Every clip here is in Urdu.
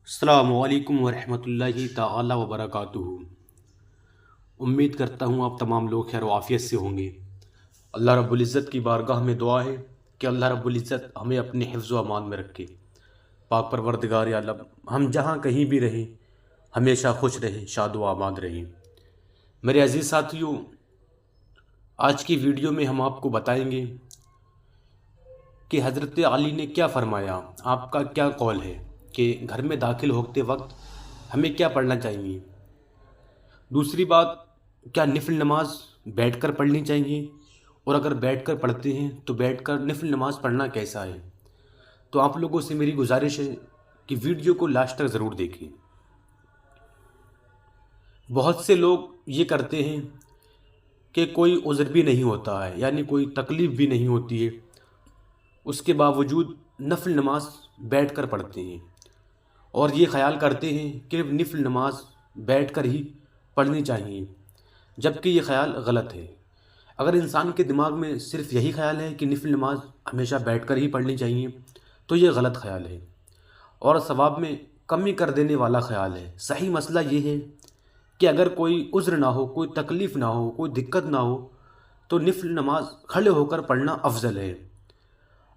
السلام علیکم ورحمۃ اللہ تعالی وبرکاتہ۔ امید کرتا ہوں آپ تمام لوگ خیر و عافیت سے ہوں گے۔ اللہ رب العزت کی بارگاہ میں دعا ہے کہ اللہ رب العزت ہمیں اپنے حفظ و امان میں رکھے۔ پاک پروردگار عالم ہم جہاں کہیں بھی رہیں ہمیشہ خوش رہیں، شاد و آباد رہیں۔ میرے عزیز ساتھیوں، آج کی ویڈیو میں ہم آپ کو بتائیں گے کہ حضرت علی نے کیا فرمایا، آپ کا کیا قول ہے کہ گھر میں داخل ہوتے وقت ہمیں کیا پڑھنا چاہیے۔ دوسری بات، کیا نفل نماز بیٹھ کر پڑھنی چاہیے، اور اگر بیٹھ کر پڑھتے ہیں تو بیٹھ کر نفل نماز پڑھنا کیسا ہے۔ تو آپ لوگوں سے میری گزارش ہے کہ ویڈیو کو لاسٹ تک ضرور دیکھیں۔ بہت سے لوگ یہ کرتے ہیں کہ کوئی عذر بھی نہیں ہوتا ہے، یعنی کوئی تکلیف بھی نہیں ہوتی ہے، اس کے باوجود نفل نماز بیٹھ کر پڑھتے ہیں اور یہ خیال کرتے ہیں کہ نفل نماز بیٹھ کر ہی پڑھنی چاہیے، جبکہ یہ خیال غلط ہے۔ اگر انسان کے دماغ میں صرف یہی خیال ہے کہ نفل نماز ہمیشہ بیٹھ کر ہی پڑھنی چاہیے تو یہ غلط خیال ہے اور ثواب میں کمی کر دینے والا خیال ہے۔ صحیح مسئلہ یہ ہے کہ اگر کوئی عذر نہ ہو، کوئی تکلیف نہ ہو، کوئی دقت نہ ہو تو نفل نماز کھڑے ہو کر پڑھنا افضل ہے۔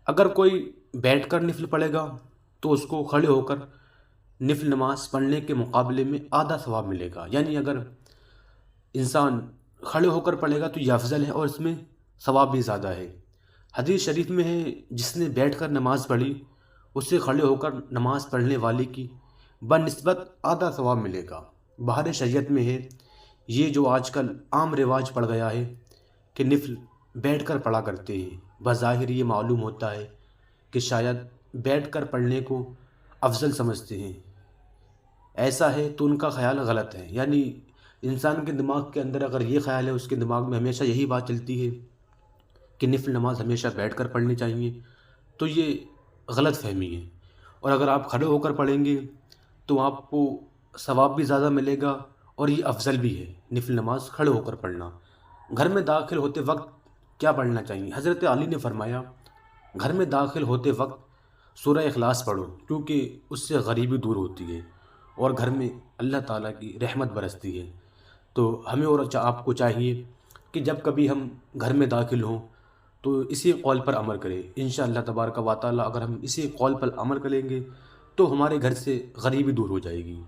اگر کوئی بیٹھ کر نفل پڑھے گا تو اس کو کھڑے ہو کر نفل نماز پڑھنے کے مقابلے میں آدھا ثواب ملے گا، یعنی اگر انسان کھڑے ہو کر پڑھے گا تو یہ افضل ہے اور اس میں ثواب بھی زیادہ ہے۔ حدیث شریف میں ہے، جس نے بیٹھ کر نماز پڑھی اسے کھڑے ہو کر نماز پڑھنے والے کی بنسبت آدھا ثواب ملے گا۔ بہر شریعت میں ہے، یہ جو آج کل عام رواج پڑ گیا ہے کہ نفل بیٹھ کر پڑھا کرتے ہیں، بظاہر یہ معلوم ہوتا ہے کہ شاید بیٹھ کر پڑھنے کو افضل سمجھتے ہیں۔ ایسا ہے تو ان کا خیال غلط ہے، یعنی انسان کے دماغ کے اندر اگر یہ خیال ہے، اس کے دماغ میں ہمیشہ یہی بات چلتی ہے کہ نفل نماز ہمیشہ بیٹھ کر پڑھنی چاہیے، تو یہ غلط فہمی ہے۔ اور اگر آپ کھڑے ہو کر پڑھیں گے تو آپ کو ثواب بھی زیادہ ملے گا اور یہ افضل بھی ہے نفل نماز کھڑے ہو کر پڑھنا۔ گھر میں داخل ہوتے وقت کیا پڑھنا چاہیے؟ حضرت علی نے فرمایا، گھر میں داخل ہوتے وقت سورہ اخلاص پڑھو، کیونکہ اس سے غریبی دور ہوتی ہے اور گھر میں اللہ تعالیٰ کی رحمت برستی ہے۔ تو ہمیں اور آپ کو چاہیے کہ جب کبھی ہم گھر میں داخل ہوں تو اسی قول پر عمل کریں۔ انشاءاللہ تبارک و تعالیٰ اگر ہم اسی قول پر عمل کریں گے تو ہمارے گھر سے غریبی دور ہو جائے گی۔